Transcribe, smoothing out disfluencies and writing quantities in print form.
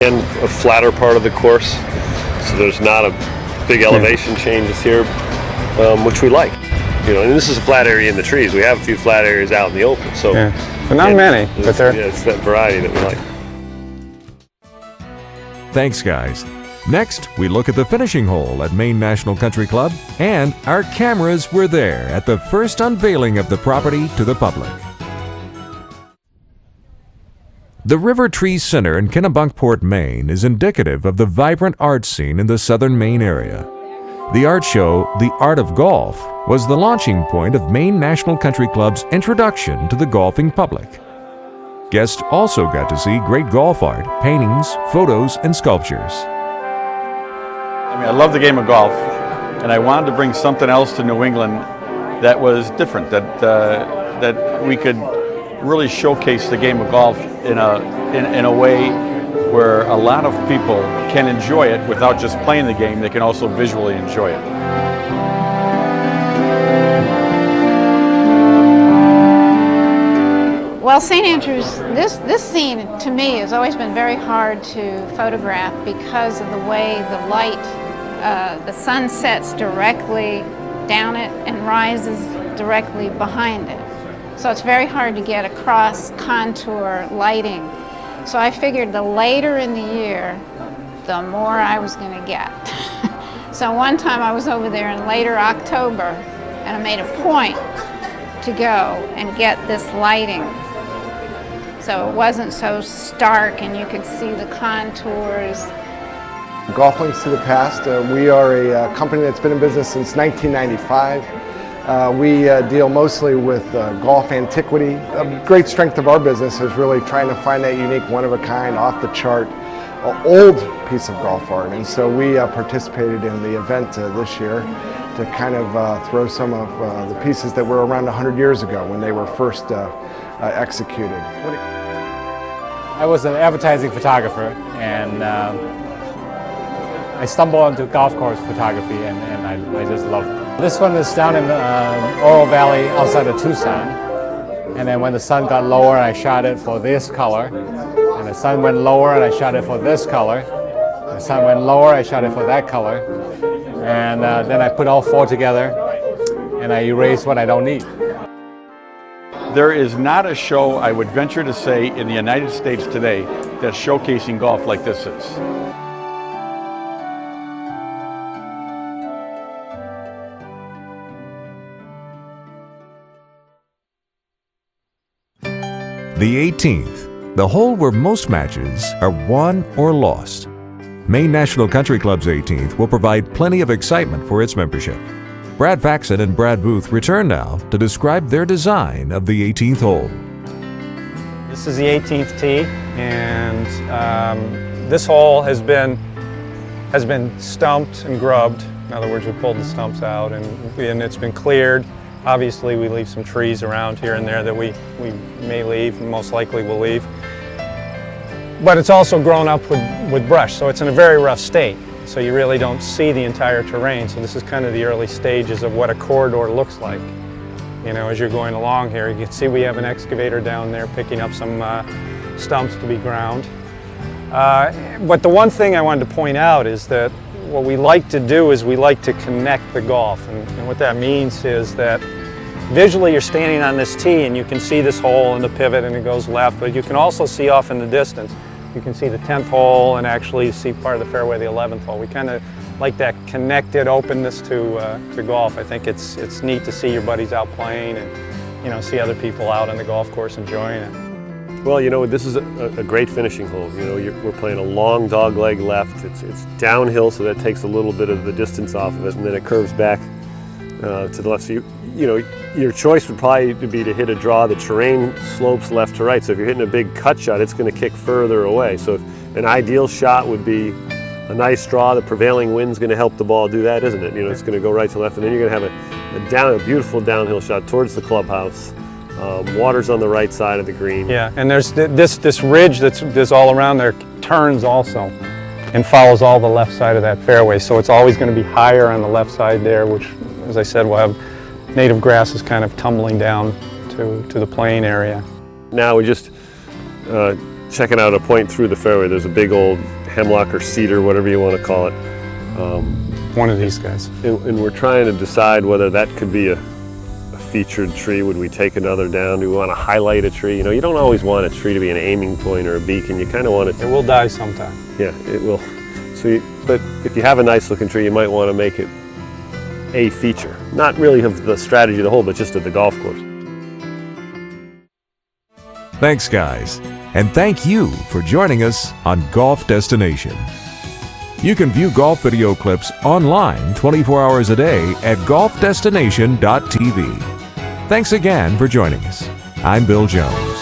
And a flatter part of the course, so there's not a big elevation changes here, which we like. You know, and this is a flat area in the trees. We have a few flat areas out in the open, so but not many. But it's that variety that we like. Thanks, guys. Next, we look at the finishing hole at Maine National Country Club, and our cameras were there at the first unveiling of the property to the public. The River Tree Center in Kennebunkport, Maine is indicative of the vibrant art scene in the southern Maine area. The art show, The Art of Golf, was the launching point of Maine National Country Club's introduction to the golfing public. Guests also got to see great golf art, paintings, photos, and sculptures. I mean, I love the game of golf, and I wanted to bring something else to New England that was different, that we could really showcase the game of golf in a way where a lot of people can enjoy it without just playing the game. They can also visually enjoy it. Well, St. Andrews, this scene to me has always been very hard to photograph because of the way the light, the sun sets directly down it and rises directly behind it. So it's very hard to get across contour lighting. So I figured the later in the year, the more I was going to get. So one time I was over there in later October, and I made a point to go and get this lighting. So it wasn't so stark and you could see the contours. Golf Links to the Past. We are a company that's been in business since 1995. We deal mostly with golf antiquity. A great strength of our business is really trying to find that unique, one-of-a-kind, off-the-chart, old piece of golf art. And so we participated in the event this year to kind of throw some of the pieces that were around 100 years ago when they were first executed. I was an advertising photographer, and I stumbled onto golf course photography, and I just love it. This one is down in Oro Valley outside of Tucson, and then when the sun got lower, I shot it for this color, and the sun went lower and I shot it for this color. The sun went lower, I shot it for that color, and then I put all four together and I erased what I don't need. There is not a show, I would venture to say, in the United States today that's showcasing golf like this is. The 18th, the hole where most matches are won or lost. Maine National Country Club's 18th will provide plenty of excitement for its membership. Brad Faxon and Brad Booth return now to describe their design of the 18th hole. This is the 18th tee, and this hole has been stumped and grubbed. In other words, we pulled the stumps out and it's been cleared. Obviously, we leave some trees around here and there that we may leave, and most likely will leave. But it's also grown up with brush, so it's in a very rough state. So you really don't see the entire terrain. So this is kind of the early stages of what a corridor looks like. You know, as you're going along here, you can see we have an excavator down there picking up some stumps to be ground. But the one thing I wanted to point out is that what we like to do is we like to connect the golf. And what that means is that visually you're standing on this tee and you can see this hole and the pivot and it goes left, but you can also see off in the distance. You can see the 10th hole and actually see part of the fairway, the 11th hole. We kind of like that connected openness to golf. I think it's neat to see your buddies out playing and, you know, see other people out on the golf course enjoying it. Well, you know, this is a great finishing hole. You know, we're playing a long dog leg left. It's downhill, so that takes a little bit of the distance off of it, and then it curves back to the left. So you know, your choice would probably be to hit a draw. The terrain slopes left to right, so if you're hitting a big cut shot, it's going to kick further away. So if an ideal shot would be a nice draw. The prevailing wind's going to help the ball do that, isn't it? You know, it's going to go right to left, and then you're going to have a beautiful downhill shot towards the clubhouse. Water's on the right side of the green. Yeah, and there's this ridge that's all around there turns also and follows all the left side of that fairway. So it's always going to be higher on the left side there, which, as I said, will have native grasses kind of tumbling down to the plain area. Now we just checking out a point through the fairway. There's a big old hemlock or cedar, whatever you want to call it. One of these guys. And we're trying to decide whether that could be a featured tree. Would we take another down? Do we want to highlight a tree? You know, you don't always want a tree to be an aiming point or a beacon. You kind of want it It will die sometime. Yeah, it will. So, but if you have a nice looking tree, you might want to make it a feature. Not really of the strategy of the hole, but just of the golf course. Thanks, guys. And thank you for joining us on Golf Destination. You can view golf video clips online 24 hours a day at golfdestination.tv. Thanks again for joining us. I'm Bill Jones.